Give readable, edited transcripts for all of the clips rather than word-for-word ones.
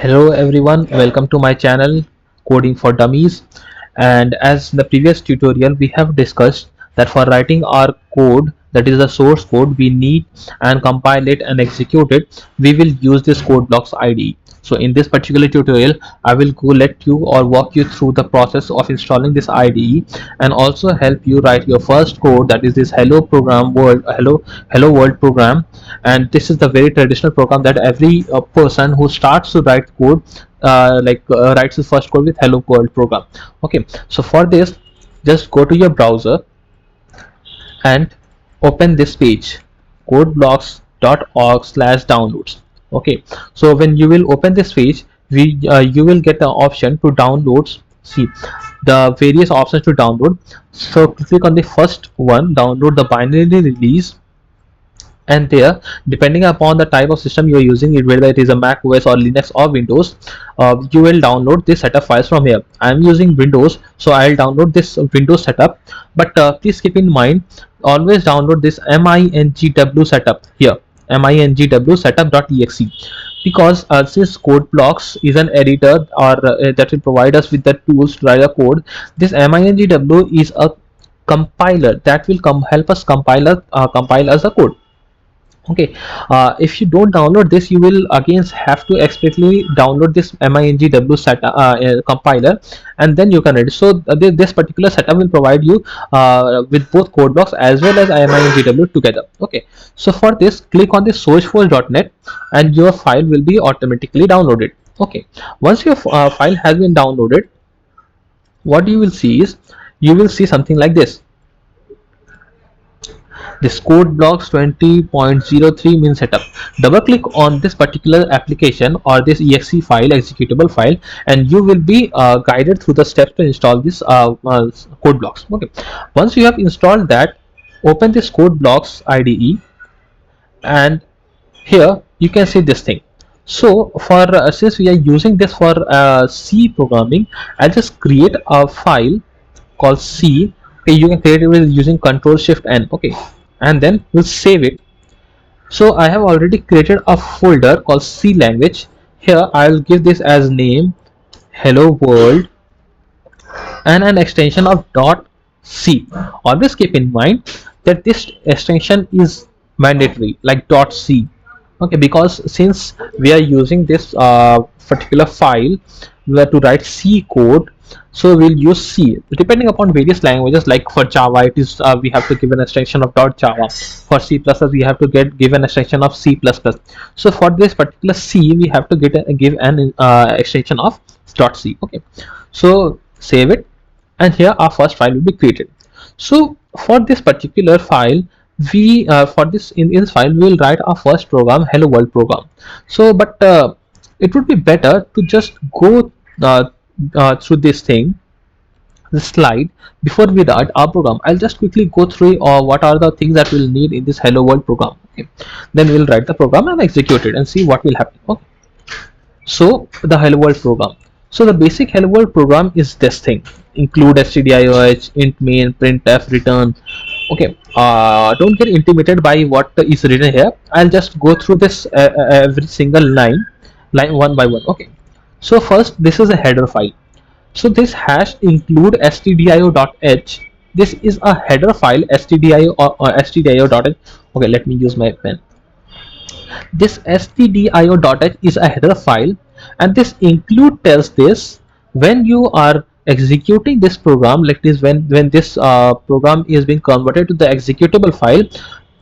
Hello everyone, welcome to my channel Coding for Dummies. And as in the previous tutorial we have discussed that for writing our code, that is the source code, we need and compile it and execute it, we will use this code blocks IDE. So in this particular tutorial I will let you or walk you through the process of installing this IDE and also help you write your first code, that is this hello world program. And this is the very traditional program that every person who starts to write code writes his first code with hello world program. Okay, so for this, just go to your browser and open this page, codeblocks.org/downloads. Okay, so when you will open this page, you will get the option to download. See the various options to download. So click on the first one, download the binary release. And there, depending upon the type of system you are using, whether it is a Mac OS or Linux or Windows, you will download this setup files from here. I am using Windows, so I'll download this Windows setup. But please keep in mind, always download this mingw setup here, mingw setup.exe, because since CodeBlocks is an editor or that will provide us with the tools to write a code, this mingw is a compiler that will help us compile us the code. Okay, if you don't download this, you will again have to explicitly download this mingw compiler, and then you can read. So this particular setup will provide you with both code blocks as well as mingw together. Okay, so for this, click on the sourceforge.net and your file will be automatically downloaded. Okay, once your file has been downloaded, what you will see is, you will see something like this. This code blocks 20.03 means setup. Double click on this particular application or this exe file, executable file, and you will be guided through the steps to install this code blocks. Okay, once you have installed that, open this code blocks IDE, and here you can see this thing. So for since we are using this for C programming, I'll just create a file called C. Okay, you can create it with using Control Shift N. Okay, and then we'll save it. So I have already created a folder called C language. Here I'll give this as name hello world and an extension of .c. Always keep in mind that this extension is mandatory, like .c. Okay, because since we are using this particular file to write C code, so we'll use C. Depending upon various languages, like for Java it is we have to give an extension of .java. For C++ we have to give an extension of C++. So for this particular C we have to give an extension of .c. Okay, so save it, and here our first file will be created. So for this particular file, we for this in this file we will write our first program, hello world program. So but it would be better to just go through this thing, this slide, before we write our program. I'll just quickly go through what are the things that we'll need in this hello world program. Okay, then we'll write the program and execute it and see what will happen. Okay, so the hello world program. So the basic hello world program is this thing: include stdioh, int main, printf, return. Okay, don't get intimidated by what is written here. I'll just go through this every single line one by one. Okay, so first, this is a header file. So this hash include stdio.h. This is a header file, stdio or stdio.h. Okay, let me use my pen. This stdio.h is a header file, and this include tells this when you are executing this program, like this, when this program is being converted to the executable file,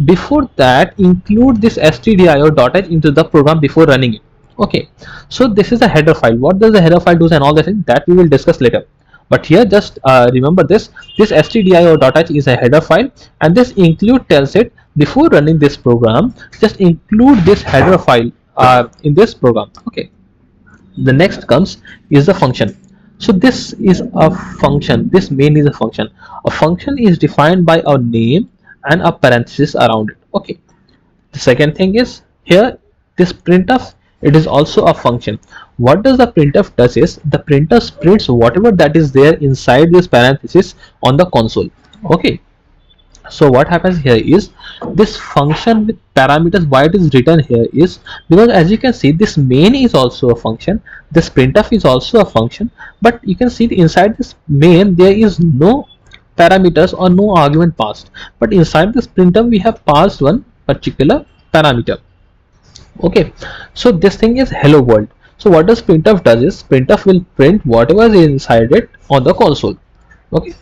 before that include this stdio.h into the program before running it. Okay, so this is a header file. What does the header file do and all that thing, that we will discuss later. But here just remember this stdio.h is a header file, and this include tells it before running this program, just include this header file in this program. Okay, the next comes is the function. So this is a function, this main is a function. A function is defined by a name and a parenthesis around it. Okay, the second thing is here, this printf, it is also a function. What does the printf does is, the printf prints whatever that is there inside this parenthesis on the console. Okay, So what happens here is this function with parameters, why it is written here is because as you can see this main is also a function, this printf is also a function, but you can see inside this main there is no parameters or no argument passed, but inside this printf we have passed one particular parameter. Okay, so this thing is hello world. So what does printf does is printf will print whatever is inside it on the console. Okay,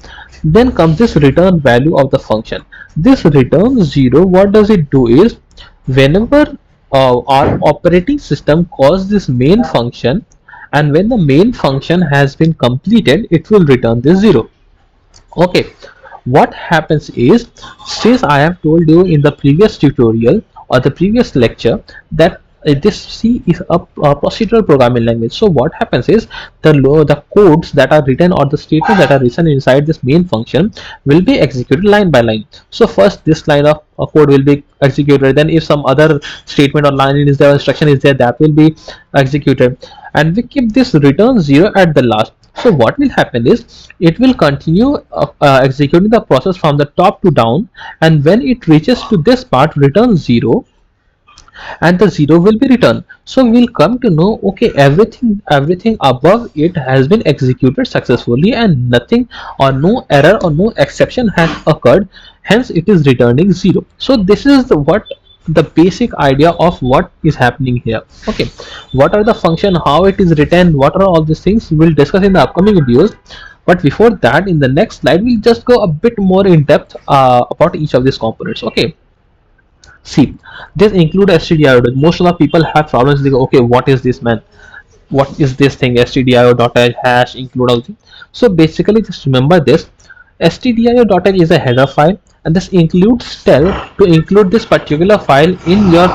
then comes this return value of the function. This return 0, what does it do is whenever our operating system calls this main function, and when the main function has been completed, it will return this 0. Okay, what happens is, since I have told you in the previous tutorial or the previous lecture that this C is a procedural programming language. So what happens is the codes that are written or the statements that are written inside this main function will be executed line by line. So first this line of code will be executed, then if some other statement or line is there, instruction is there, that will be executed, and we keep this return 0 at the last. So what will happen is it will continue executing the process from the top to down, and when it reaches to this part return 0, and the 0 will be returned. So we'll come to know, okay, everything above it has been executed successfully and nothing or no error or no exception has occurred, hence it is returning 0. So this is what the basic idea of what is happening here. Okay, what are the function, how it is written, what are all these things we'll discuss in the upcoming videos. But before that, in the next slide we'll just go a bit more in depth about each of these components. Okay, see, this include stdio. Most of the people have problems. They go, okay, what is this, man? What is this thing? Stdio.h hash include all things. So basically, just remember this. Stdio.h is a header file, and this includes tell to include this particular file in your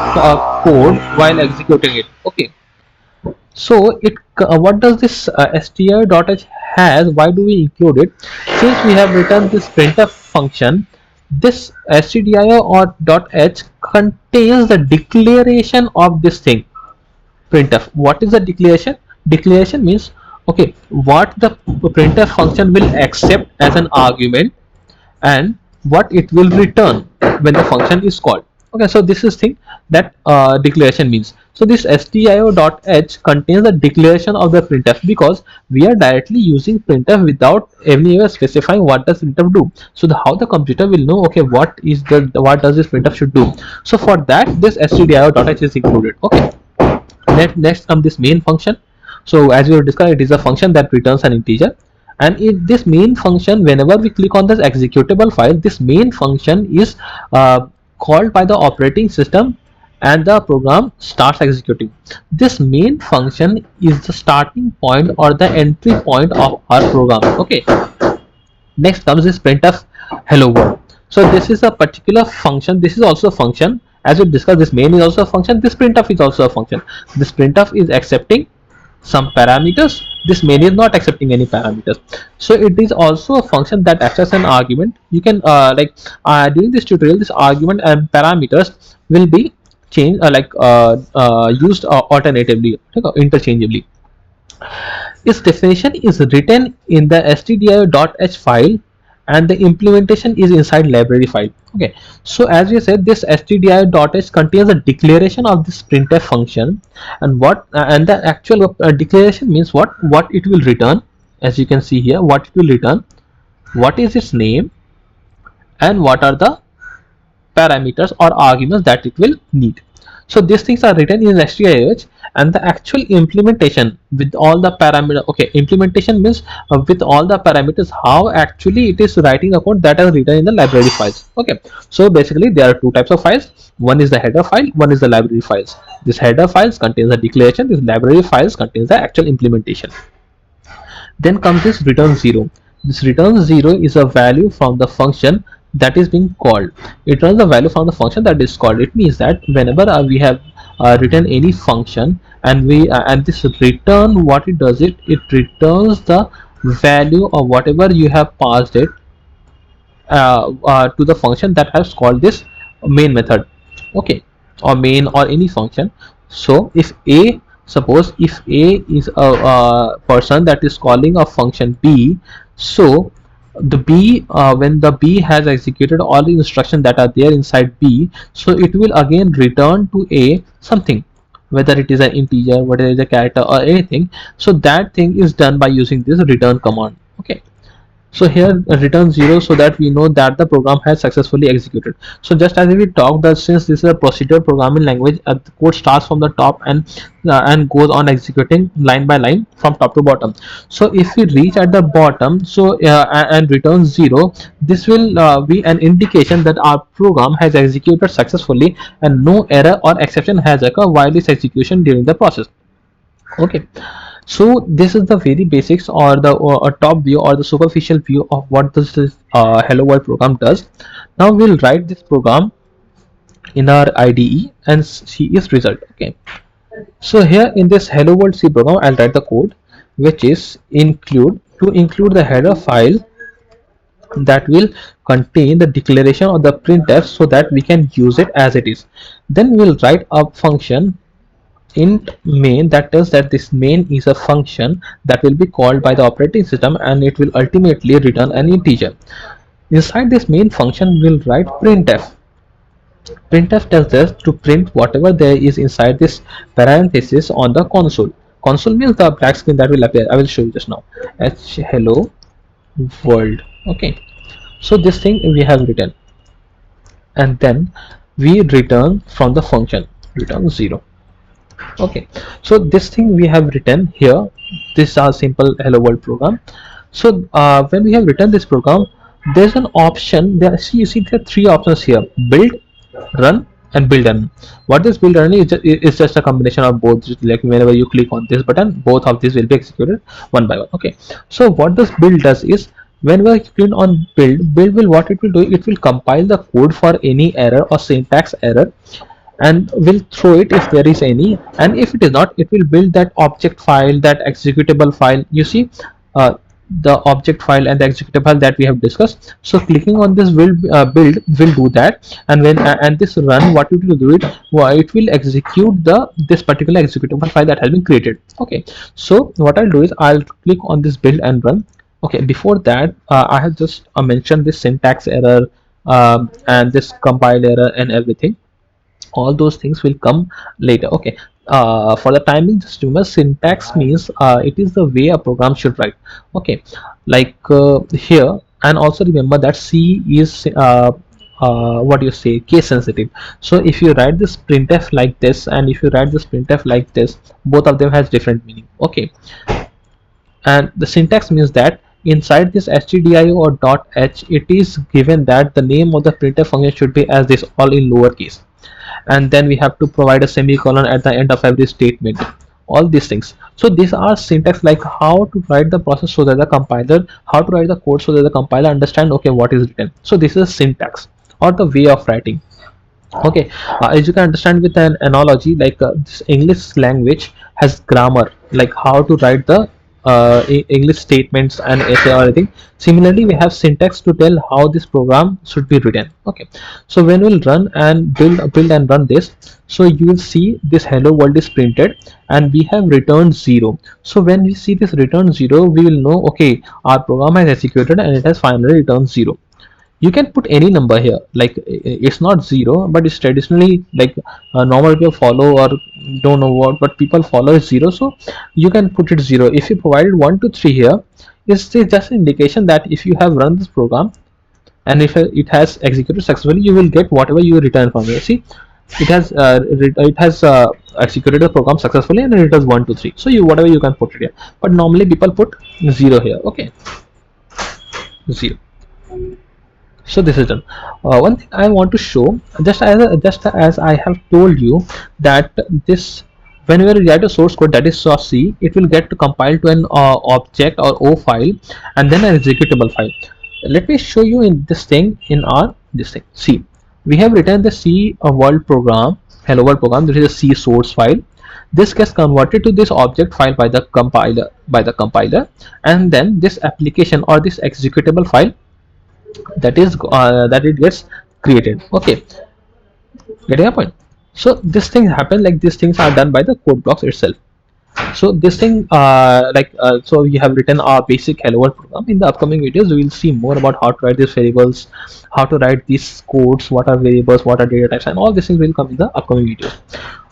code while executing it. Okay. So it what does this stdio.h has? Why do we include it? Since we have written this printf function, this stdio or .h contains the declaration of this thing printf. What is the declaration? Declaration means, okay, what the printf function will accept as an argument and what it will return when the function is called. Okay, so this is thing that declaration means. So this stdio.h contains the declaration of the printf, because we are directly using printf without anywhere specifying what does printf do. So how the computer will know, okay, what does this printf should do. So for that this stdio.h is included. Okay, next come this main function. So as we have discussed, it is a function that returns an integer, and this main function, whenever we click on this executable file, this main function is called by the operating system and the program starts executing. This main function is the starting point or the entry point of our program. Okay, next comes this printf hello world. So this is a particular function, this is also a function. As we discussed, this main is also a function, this printf is also a function. This printf is accepting some parameters, this main is not accepting any parameters. So it is also a function that acts as an argument. You can during this tutorial, this argument and parameters will be changed used alternatively, interchangeably. Its definition is written in the stdio.h file, and the implementation is inside library file. Okay, so as we said, this stdio.h contains a declaration of this printf function, and the actual declaration means what it will return. As you can see here, what it will return, what is its name, and what are the parameters or arguments that it will need. So these things are written in stdio.h, and the actual implementation with all the parameters. Okay, implementation means with all the parameters, how actually it is writing a code that are written in the library files. Okay, so basically there are two types of files. One is the header file, one is the library files. This header files contains the declaration, this library files contains the actual implementation. Then comes this return 0. This return 0 is a value from the function that is being called. It returns the value from the function that is called. It means that whenever we have written any function, and this return, what it does, it returns the value of whatever you have passed it to the function that has called this main method. Okay, or main or any function. So if a, suppose if a is a person that is calling a function b, so the B, when the B has executed all the instructions that are there inside B, so it will again return to A something, whether it is an integer, whether it is a character or anything. So that thing is done by using this return command. Okay, so here return 0, so that we know that the program has successfully executed. So just as we talked that since this is a procedural programming language, the code starts from the top and goes on executing line by line from top to bottom. So if we reach at the bottom, so and return 0, this will be an indication that our program has executed successfully and no error or exception has occurred while its execution during the process. Okay, so this is the very basics or the or top view or the superficial view of what this hello world program does. Now we'll write this program in our IDE and see its result. Okay, so here in this hello world C program, I'll write the code which is include the header file that will contain the declaration of the printf so that we can use it as it is. Then we'll write a function int main that tells that this main is a function that will be called by the operating system and it will ultimately return an integer. Inside this main function we'll write printf. Printf tells us to print whatever there is inside this parenthesis on the console. Console means the black screen that will appear. I will show you just now. H hello world. Okay, so this thing we have written, and then we return from the function return 0. Okay, so this thing we have written here, this is our simple hello world program. So when we have written this program, there's an option there. See, you see there are three options here: build, run and build run. What this build run is just a combination of both. Like whenever you click on this button, both of these will be executed one by one. Okay, so what this build does is, whenever you click on build will, what it will do, it will compile the code for any error or syntax error and will throw it if there is any, and if it is not, it will build that object file, that executable file. You see the object file and the executable file that we have discussed. So clicking on this build will do that, and when and this run, what it will do, it will execute this particular executable file that has been created. Okay, so what I'll do is I'll click on this build and run. Okay, before that I have just mentioned this syntax error and this compile error and everything. All those things will come later. Okay, for the timing, just remember syntax means it is the way a program should write. Okay, like here, and also remember that C is what you say, case sensitive. So if you write this printf like this and if you write this printf like this, both of them has different meaning. Okay, and the syntax means that inside this stdio or .h, it is given that the name of the printf function should be as this, all in lowercase, and then we have to provide a semicolon at the end of every statement, all these things. So these are syntax, like how to write the process so that the compiler, how to write the code so that the compiler understand, okay, what is written. So this is syntax or the way of writing. Okay, as you can understand with an analogy, like this English language has grammar, like how to write the English statements and essay or anything. Similarly, we have syntax to tell how this program should be written. Okay, so when we'll run and build and run this, so you will see this hello world is printed and we have returned 0. So when we see this return 0, we will know, okay, our program has executed and it has finally returned 0. You can put any number here, like it's not 0, but it's traditionally like normal people follow, or don't know what, but people follow is 0. So you can put it 0. If you provided 1 to 3 here, it's just an indication that if you have run this program and if it has executed successfully, you will get whatever you return from here. See, it has executed the program successfully and it does 1 to 3. So you, whatever you can put it here, but normally people put 0 here. Okay, 0. So this is done. One thing I want to show, just as I have told you, that this, whenever you write a source code that is source C, it will get compiled to an object or O file and then an executable file. Let me show you in this thing, in our this thing. See, we have written the C world program, hello world program. This is a C source file. This gets converted to this object file by the compiler, and then this application or this executable file, that is that it gets created. Okay, getting a point. So this thing happen, like these things are done by the code blocks itself. So this thing, so we have written our basic hello world program. In the upcoming videos we will see more about how to write these variables, how to write these codes, what are variables, what are data types, and all these things will come in the upcoming videos.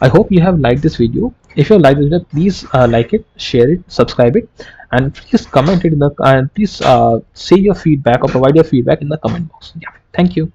I hope you have liked this video. If you like this video, please like it, share it, subscribe it, and please comment it in the and please say your feedback or provide your feedback in the comment box. Yeah, thank you.